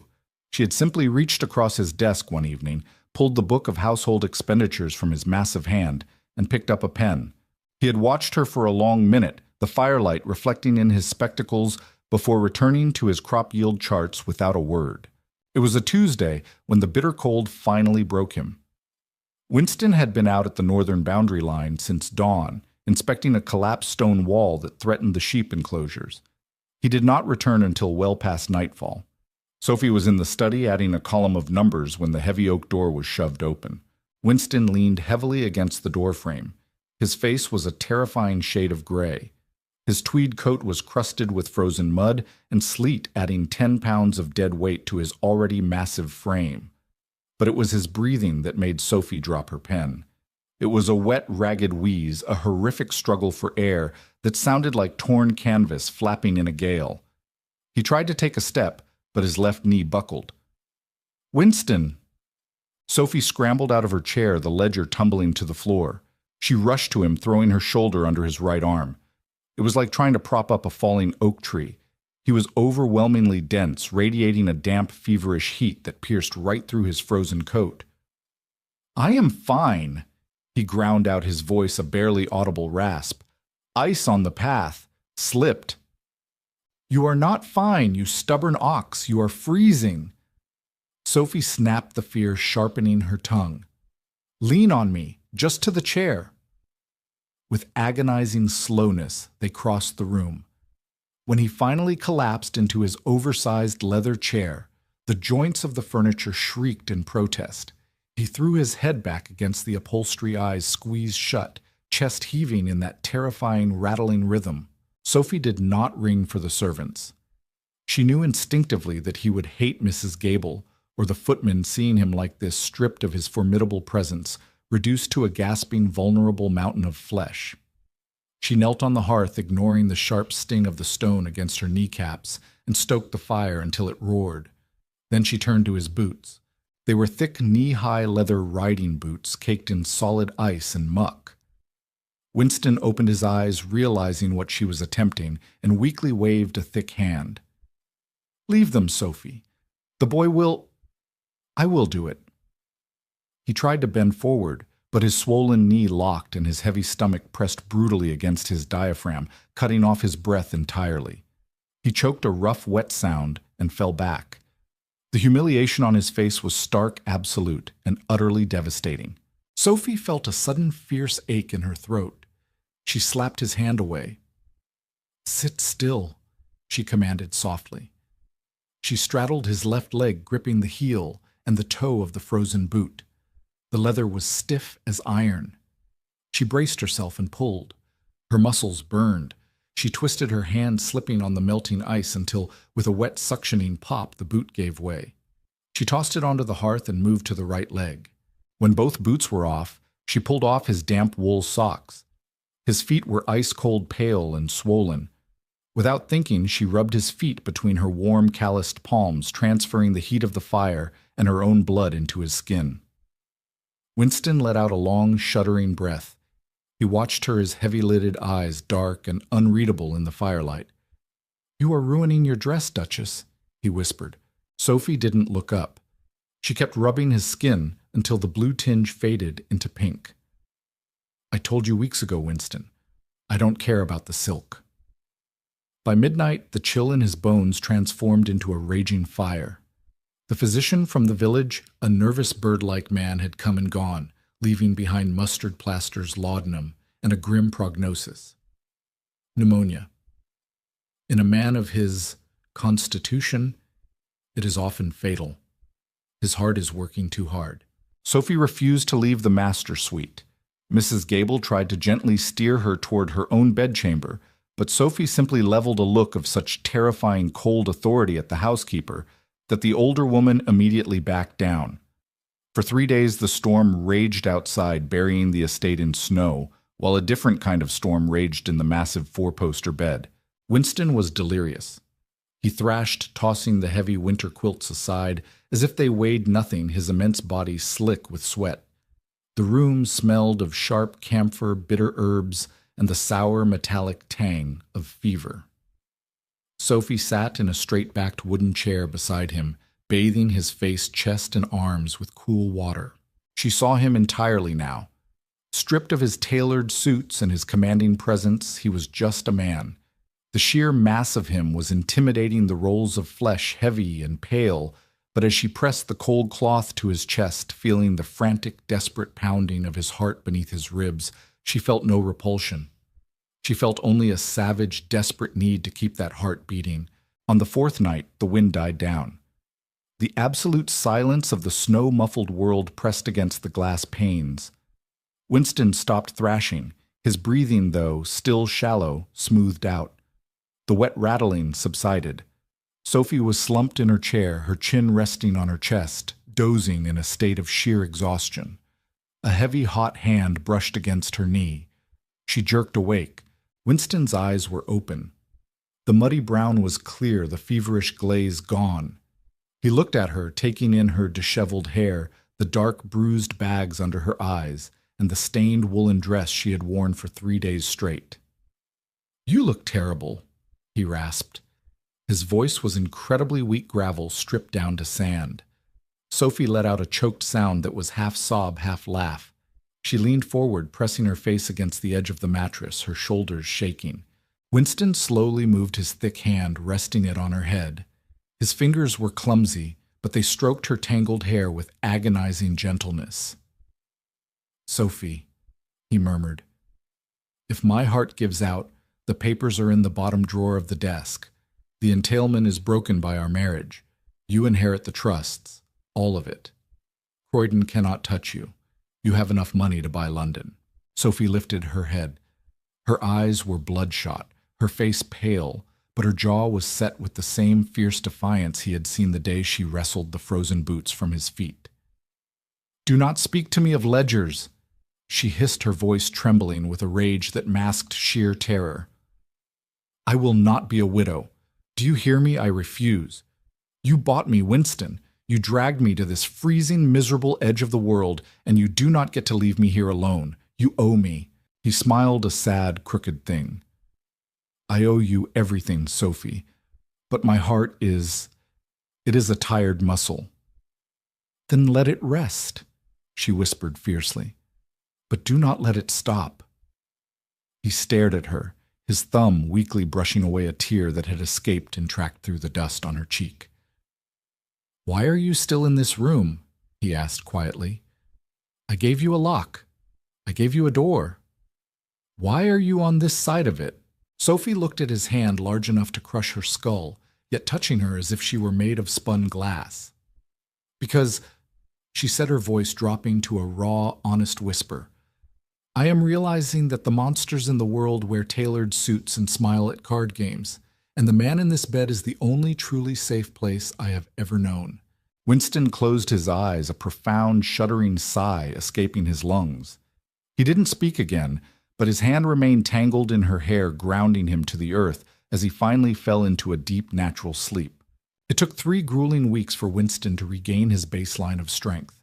She had simply reached across his desk one evening, pulled the book of household expenditures from his massive hand, and picked up a pen. He had watched her for a long minute, the firelight reflecting in his spectacles, before returning to his crop yield charts without a word. It was a Tuesday when the bitter cold finally broke him. Winston had been out at the northern boundary line since dawn, inspecting a collapsed stone wall that threatened the sheep enclosures. He did not return until well past nightfall. Sophie was in the study adding a column of numbers when the heavy oak door was shoved open. Winston leaned heavily against the doorframe. His face was a terrifying shade of gray. His tweed coat was crusted with frozen mud and sleet, adding 10 pounds of dead weight to his already massive frame. But it was his breathing that made Sophie drop her pen. It was a wet, ragged wheeze, a horrific struggle for air that sounded like torn canvas flapping in a gale. He tried to take a step, but his left knee buckled. Winston! Sophie scrambled out of her chair, the ledger tumbling to the floor. She rushed to him, throwing her shoulder under his right arm. It was like trying to prop up a falling oak tree. He was overwhelmingly dense, radiating a damp, feverish heat that pierced right through his frozen coat. "I am fine," he ground out, his voice a barely audible rasp. "Ice on the path. Slipped." "You are not fine, you stubborn ox. You are freezing." Sophie snapped the fear, sharpening her tongue. "Lean on me, just to the chair." With agonizing slowness, they crossed the room. When he finally collapsed into his oversized leather chair, the joints of the furniture shrieked in protest. He threw his head back against the upholstery, eyes squeezed shut, chest heaving in that terrifying, rattling rhythm. Sophie did not ring for the servants. She knew instinctively that he would hate Mrs. Gable, or the footman seeing him like this, stripped of his formidable presence, reduced to a gasping, vulnerable mountain of flesh. She knelt on the hearth, ignoring the sharp sting of the stone against her kneecaps, and stoked the fire until it roared. Then she turned to his boots. They were thick, knee-high leather riding boots, caked in solid ice and muck. Winston opened his eyes, realizing what she was attempting, and weakly waved a thick hand. "Leave them, Sophie. The boy will... I will do it." He tried to bend forward, but his swollen knee locked and his heavy stomach pressed brutally against his diaphragm, cutting off his breath entirely. He choked a rough, wet sound and fell back. The humiliation on his face was stark, absolute, and utterly devastating. Sophie felt a sudden fierce ache in her throat. She slapped his hand away. "Sit still," she commanded softly. She straddled his left leg, gripping the heel and the toe of the frozen boot. The leather was stiff as iron. She braced herself and pulled. Her muscles burned. She twisted her hand, slipping on the melting ice until, with a wet suctioning pop, the boot gave way. She tossed it onto the hearth and moved to the right leg. When both boots were off, she pulled off his damp wool socks. His feet were ice-cold, pale, and swollen. Without thinking, she rubbed his feet between her warm, calloused palms, transferring the heat of the fire and her own blood into his skin. Winston let out a long, shuddering breath. He watched her, his heavy-lidded eyes dark and unreadable in the firelight. "You are ruining your dress, Duchess," he whispered. Sophie didn't look up. She kept rubbing his skin until the blue tinge faded into pink. "I told you weeks ago, Winston. I don't care about the silk." By midnight, the chill in his bones transformed into a raging fire. The physician from the village, a nervous bird-like man, had come and gone, leaving behind mustard plasters, laudanum, and a grim prognosis. Pneumonia. In a man of his constitution, it is often fatal. His heart is working too hard. Sophie refused to leave the master suite. Mrs. Gable tried to gently steer her toward her own bedchamber, but Sophie simply leveled a look of such terrifying cold authority at the housekeeper that the older woman immediately backed down. For 3 days the storm raged outside, burying the estate in snow, while a different kind of storm raged in the massive four-poster bed. Winston was delirious. He thrashed, tossing the heavy winter quilts aside, as if they weighed nothing, his immense body slick with sweat. The room smelled of sharp camphor, bitter herbs, and the sour metallic tang of fever. Sophie sat in a straight-backed wooden chair beside him, bathing his face, chest, and arms with cool water. She saw him entirely now. Stripped of his tailored suits and his commanding presence, he was just a man. The sheer mass of him was intimidating, the rolls of flesh heavy and pale, but as she pressed the cold cloth to his chest, feeling the frantic, desperate pounding of his heart beneath his ribs, she felt no repulsion. She felt only a savage, desperate need to keep that heart beating. On the fourth night, the wind died down. The absolute silence of the snow-muffled world pressed against the glass panes. Winston stopped thrashing, his breathing, though still shallow, smoothed out. The wet rattling subsided. Sophie was slumped in her chair, her chin resting on her chest, dozing in a state of sheer exhaustion. A heavy, hot hand brushed against her knee. She jerked awake. Winston's eyes were open. The muddy brown was clear, the feverish glaze gone. He looked at her, taking in her disheveled hair, the dark, bruised bags under her eyes, and the stained woolen dress she had worn for 3 days straight. "You look terrible," he rasped. His voice was incredibly weak gravel stripped down to sand. Sophie let out a choked sound that was half sob, half laugh. She leaned forward, pressing her face against the edge of the mattress, her shoulders shaking. Winston slowly moved his thick hand, resting it on her head. His fingers were clumsy, but they stroked her tangled hair with agonizing gentleness. "Sophie," he murmured, "if my heart gives out, the papers are in the bottom drawer of the desk. The entailment is broken by our marriage. You inherit the trusts, all of it. Croydon cannot touch you. You have enough money to buy London." Sophie lifted her head. Her eyes were bloodshot, her face pale, but her jaw was set with the same fierce defiance he had seen the day she wrestled the frozen boots from his feet. "Do not speak to me of ledgers," she hissed, her voice trembling with a rage that masked sheer terror. "I will not be a widow. Do you hear me? I refuse. You bought me, Winston. You dragged me to this freezing, miserable edge of the world, and you do not get to leave me here alone. You owe me." He smiled, a sad, crooked thing. "I owe you everything, Sophie, but my heart is a tired muscle." "Then let it rest," she whispered fiercely. "But do not let it stop." He stared at her, his thumb weakly brushing away a tear that had escaped and tracked through the dust on her cheek. "Why are you still in this room?" he asked quietly. "I gave you a lock. I gave you a door. Why are you on this side of it?" Sophie looked at his hand, large enough to crush her skull, yet touching her as if she were made of spun glass. "Because," she said, her voice dropping to a raw, honest whisper, "I am realizing that the monsters in the world wear tailored suits and smile at card games, and the man in this bed is the only truly safe place I have ever known." Winston closed his eyes, a profound, shuddering sigh escaping his lungs. He didn't speak again, but his hand remained tangled in her hair, grounding him to the earth as he finally fell into a deep, natural sleep. It took 3 grueling weeks for Winston to regain his baseline of strength.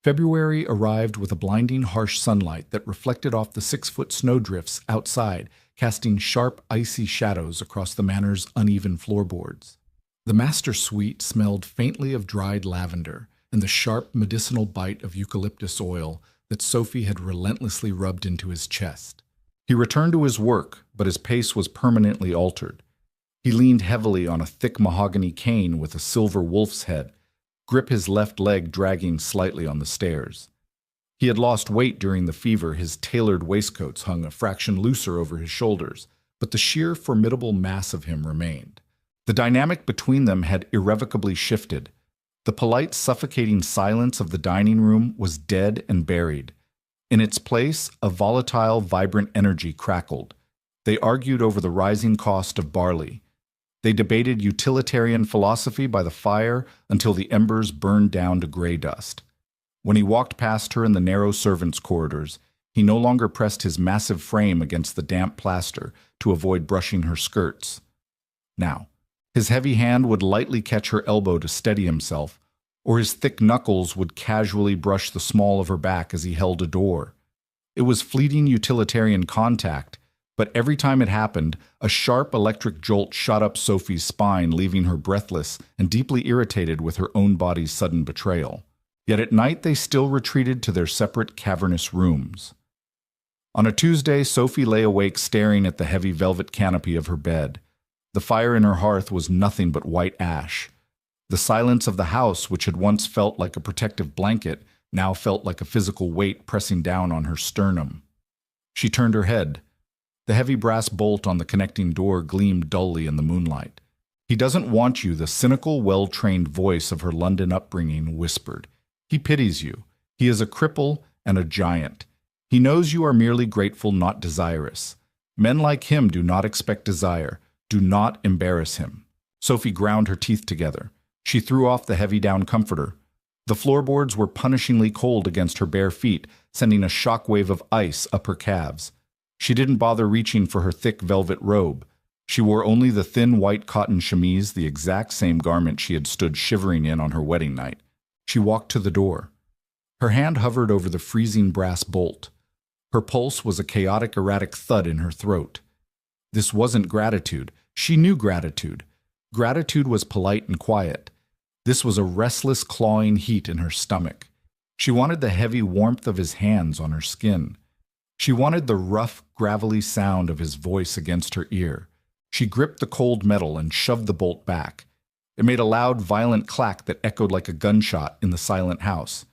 February arrived with a blinding, harsh sunlight that reflected off the 6-foot snowdrifts outside, casting sharp, icy shadows across the Manor's uneven floorboards. The master suite smelled faintly of dried lavender and the sharp, medicinal bite of eucalyptus oil that Sophie had relentlessly rubbed into his chest. He returned to his work, but his pace was permanently altered. He leaned heavily on a thick mahogany cane with a silver wolf's head, grip his left leg dragging slightly on the stairs. He had lost weight during the fever, his tailored waistcoats hung a fraction looser over his shoulders, but the sheer, formidable mass of him remained. The dynamic between them had irrevocably shifted. The polite, suffocating silence of the dining room was dead and buried. In its place, a volatile, vibrant energy crackled. They argued over the rising cost of barley. They debated utilitarian philosophy by the fire until the embers burned down to gray dust. When he walked past her in the narrow servants' corridors, he no longer pressed his massive frame against the damp plaster to avoid brushing her skirts. Now, his heavy hand would lightly catch her elbow to steady himself, or his thick knuckles would casually brush the small of her back as he held a door. It was fleeting utilitarian contact, but every time it happened, a sharp electric jolt shot up Sophie's spine, leaving her breathless and deeply irritated with her own body's sudden betrayal. Yet at night they still retreated to their separate cavernous rooms. On a Tuesday, Sophie lay awake staring at the heavy velvet canopy of her bed. The fire in her hearth was nothing but white ash. The silence of the house, which had once felt like a protective blanket, now felt like a physical weight pressing down on her sternum. She turned her head. The heavy brass bolt on the connecting door gleamed dully in the moonlight. "He doesn't want you," the cynical, well-trained voice of her London upbringing whispered. "He pities you. He is a cripple and a giant. He knows you are merely grateful, not desirous. Men like him do not expect desire. Do not embarrass him." Sophie ground her teeth together. She threw off the heavy down comforter. The floorboards were punishingly cold against her bare feet, sending a shockwave of ice up her calves. She didn't bother reaching for her thick velvet robe. She wore only the thin white cotton chemise, the exact same garment she had stood shivering in on her wedding night. She walked to the door. Her hand hovered over the freezing brass bolt. Her pulse was a chaotic, erratic thud in her throat. This wasn't gratitude. She knew gratitude. Gratitude was polite and quiet. This was a restless, clawing heat in her stomach. She wanted the heavy warmth of his hands on her skin. She wanted the rough, gravelly sound of his voice against her ear. She gripped the cold metal and shoved the bolt back. It made a loud, violent clack that echoed like a gunshot in the silent house.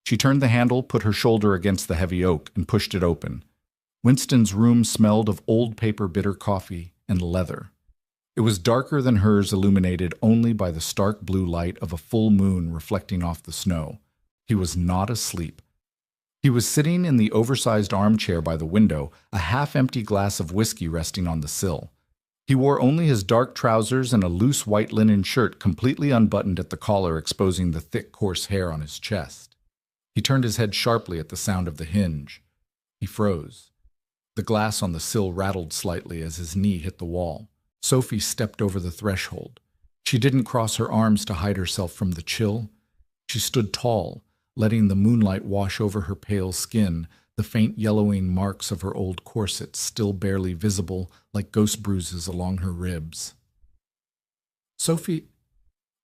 She turned the handle, put her shoulder against the heavy oak, and pushed it open. Winston's room smelled of old paper bitter coffee and leather. It was darker than hers, illuminated only by the stark blue light of a full moon reflecting off the snow. He was not asleep. He was sitting in the oversized armchair by the window, a half-empty glass of whiskey resting on the sill. He wore only his dark trousers and a loose white linen shirt completely unbuttoned at the collar, exposing the thick, coarse hair on his chest. He turned his head sharply at the sound of the hinge. He froze. The glass on the sill rattled slightly as his knee hit the wall. Sophie stepped over the threshold. She didn't cross her arms to hide herself from the chill. She stood tall, letting the moonlight wash over her pale skin, the faint yellowing marks of her old corset still barely visible like ghost bruises along her ribs. "Sophie,"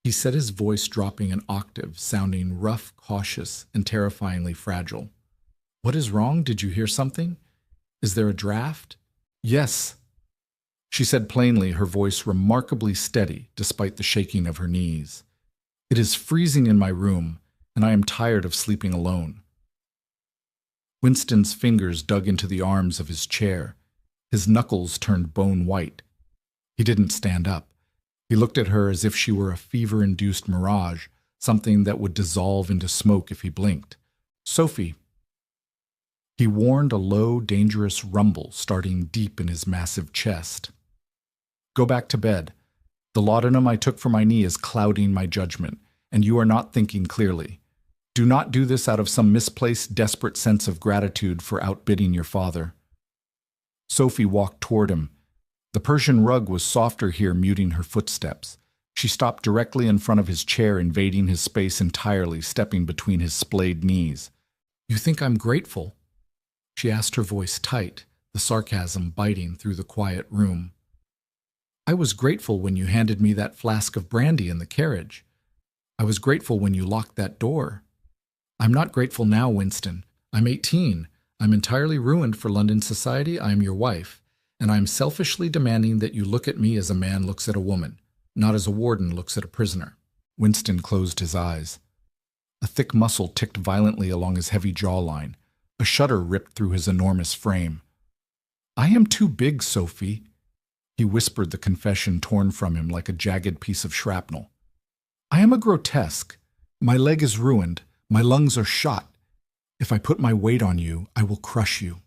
he said, his voice dropping an octave, sounding rough, cautious, and terrifyingly fragile. "What is wrong? Did you hear something? Is there a draft?" "Yes," she said plainly, her voice remarkably steady despite the shaking of her knees. "It is freezing in my room, and I am tired of sleeping alone." Winston's fingers dug into the arms of his chair. His knuckles turned bone white. He didn't stand up. He looked at her as if she were a fever-induced mirage, something that would dissolve into smoke if he blinked. "Sophie." He warned a low, dangerous rumble starting deep in his massive chest. "Go back to bed. The laudanum I took for my knee is clouding my judgment, and you are not thinking clearly. Do not do this out of some misplaced, desperate sense of gratitude for outbidding your father." Sophie walked toward him. The Persian rug was softer here, muting her footsteps. She stopped directly in front of his chair, invading his space entirely, stepping between his splayed knees. "You think I'm grateful?" she asked, her voice tight, the sarcasm biting through the quiet room. "I was grateful when you handed me that flask of brandy in the carriage. I was grateful when you locked that door. I'm not grateful now, Winston. I'm 18. I'm entirely ruined for London society. I am your wife, and I am selfishly demanding that you look at me as a man looks at a woman, not as a warden looks at a prisoner." Winston closed his eyes. A thick muscle ticked violently along his heavy jawline. A shudder ripped through his enormous frame. "I am too big, Sophie," he whispered, the confession torn from him like a jagged piece of shrapnel. "I am a grotesque. My leg is ruined. My lungs are shot. If I put my weight on you, I will crush you."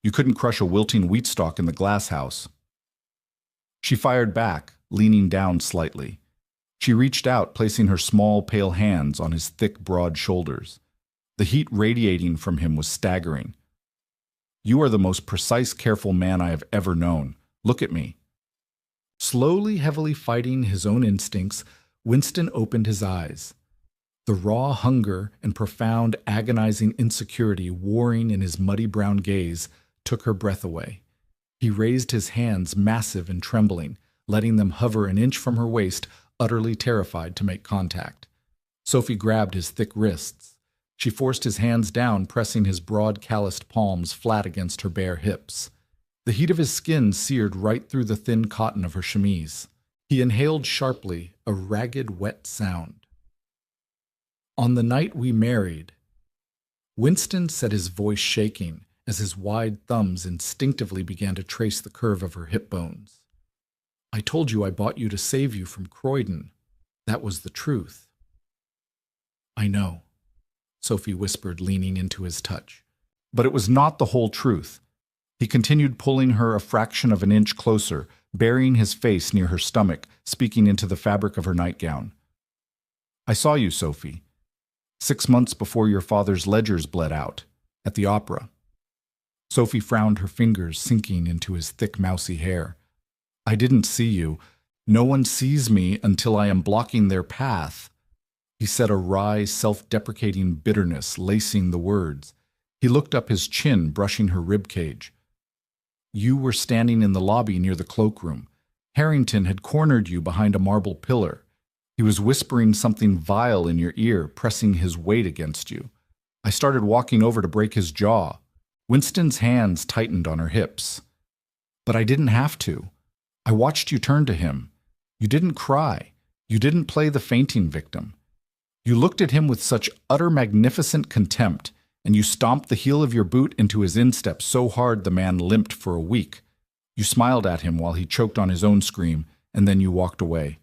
"You couldn't crush a wilting wheat stalk in the glass house." She fired back, leaning down slightly. She reached out, placing her small, pale hands on his thick, broad shoulders. The heat radiating from him was staggering. "You are the most precise, careful man I have ever known. Look at me." Slowly, heavily fighting his own instincts, Winston opened his eyes. The raw hunger and profound, agonizing insecurity warring in his muddy brown gaze took her breath away. He raised his hands, massive and trembling, letting them hover an inch from her waist, utterly terrified to make contact. Sophie grabbed his thick wrists. She forced his hands down, pressing his broad, calloused palms flat against her bare hips. The heat of his skin seared right through the thin cotton of her chemise. He inhaled sharply, a ragged, wet sound. "On the night we married," Winston said, his voice shaking as his wide thumbs instinctively began to trace the curve of her hip bones. "I told you I bought you to save you from Croydon. That was the truth." "I know," Sophie whispered, leaning into his touch. But it was not the whole truth. He continued pulling her a fraction of an inch closer, burying his face near her stomach, speaking into the fabric of her nightgown. "I saw you, Sophie. 6 months before your father's ledgers bled out, at the opera." Sophie frowned, her fingers sinking into his thick, mousy hair. I didn't see you. No one sees me until I am blocking their path. He said, a wry, self-deprecating bitterness lacing the words. He looked up his chin, brushing her ribcage. You were standing in the lobby near the cloakroom. Harrington had cornered you behind a marble pillar. He was whispering something vile in your ear, pressing his weight against you. I started walking over to break his jaw. Winston's hands tightened on her hips. But I didn't have to. I watched you turn to him. You didn't cry. You didn't play the fainting victim. You looked at him with such utter magnificent contempt, and you stomped the heel of your boot into his instep so hard the man limped for a week. You smiled at him while he choked on his own scream, and then you walked away.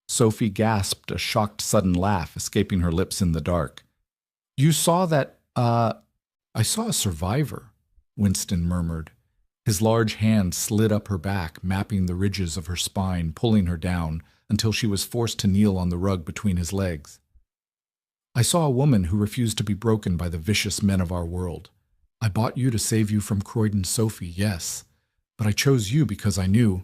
Sophie gasped, a shocked sudden laugh escaping her lips in the dark. You saw that, I saw a survivor, Winston murmured. His large hand slid up her back, mapping the ridges of her spine, pulling her down, until she was forced to kneel on the rug between his legs. I saw a woman who refused to be broken by the vicious men of our world. I bought you to save you from Croydon Sophie, yes, but I chose you because I knew,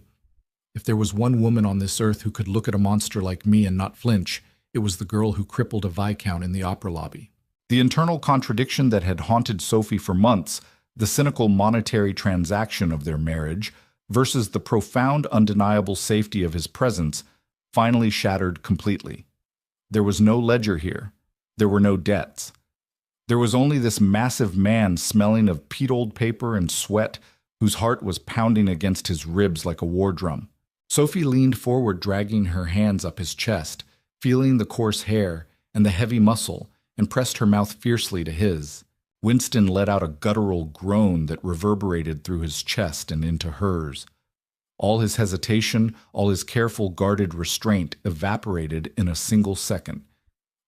if there was one woman on this earth who could look at a monster like me and not flinch, it was the girl who crippled a Viscount in the opera lobby. The internal contradiction that had haunted Sophie for months, the cynical monetary transaction of their marriage, versus the profound, undeniable safety of his presence, finally shattered completely. There was no ledger here. There were no debts. There was only this massive man smelling of peat-old paper and sweat, whose heart was pounding against his ribs like a war drum. Sophie leaned forward, dragging her hands up his chest, feeling the coarse hair and the heavy muscle, and pressed her mouth fiercely to his. Winston let out a guttural groan that reverberated through his chest and into hers. All his hesitation, all his careful, guarded restraint evaporated in a single second.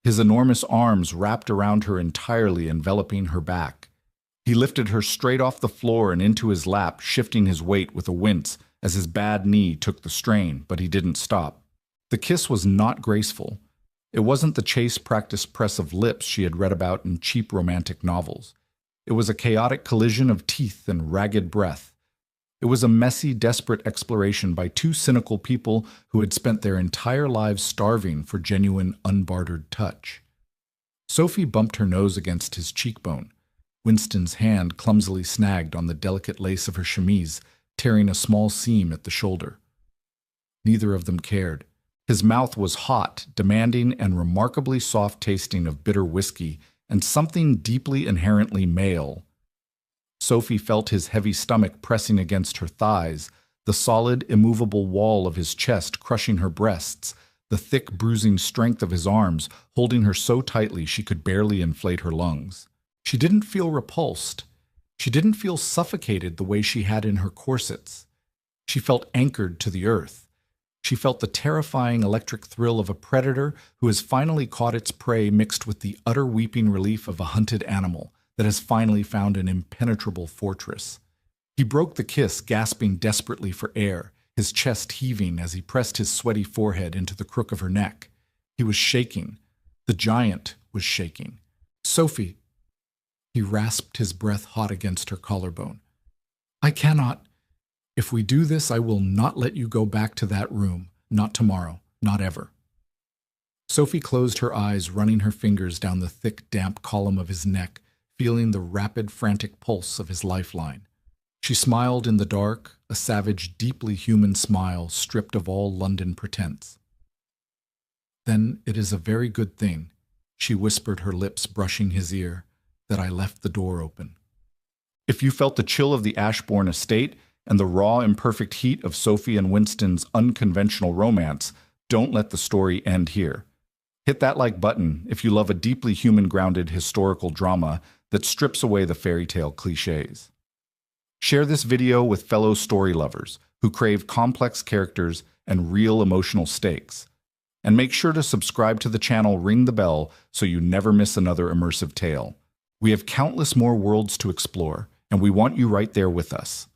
His enormous arms wrapped around her entirely, enveloping her back. He lifted her straight off the floor and into his lap, shifting his weight with a wince as his bad knee took the strain, but he didn't stop. The kiss was not graceful. It wasn't the chaste practiced press of lips she had read about in cheap romantic novels. It was a chaotic collision of teeth and ragged breath. It was a messy, desperate exploration by two cynical people who had spent their entire lives starving for genuine, unbartered touch. Sophie bumped her nose against his cheekbone. Winston's hand clumsily snagged on the delicate lace of her chemise, tearing a small seam at the shoulder. Neither of them cared. His mouth was hot, demanding and remarkably soft-tasting of bitter whiskey and something deeply inherently male. Sophie felt his heavy stomach pressing against her thighs, the solid, immovable wall of his chest crushing her breasts, the thick, bruising strength of his arms holding her so tightly she could barely inflate her lungs. She didn't feel repulsed. She didn't feel suffocated the way she had in her corsets. She felt anchored to the earth. She felt the terrifying electric thrill of a predator who has finally caught its prey mixed with the utter weeping relief of a hunted animal that has finally found an impenetrable fortress. He broke the kiss, gasping desperately for air, his chest heaving as he pressed his sweaty forehead into the crook of her neck. He was shaking. The giant was shaking. Sophie. He rasped his breath hot against her collarbone. I cannot. If we do this, I will not let you go back to that room. Not tomorrow. Not ever. Sophie closed her eyes, running her fingers down the thick, damp column of his neck, feeling the rapid, frantic pulse of his lifeline. She smiled in the dark, a savage, deeply human smile stripped of all London pretense. Then it is a very good thing, she whispered, her lips brushing his ear, that I left the door open. If you felt the chill of the Ashbourne estate and the raw, imperfect heat of Sophie and Winston's unconventional romance, don't let the story end here. Hit that like button if you love a deeply human-grounded historical drama that strips away the fairy tale cliches. Share this video with fellow story lovers who crave complex characters and real emotional stakes. And make sure to subscribe to the channel, ring the bell, so you never miss another immersive tale. We have countless more worlds to explore, and we want you right there with us.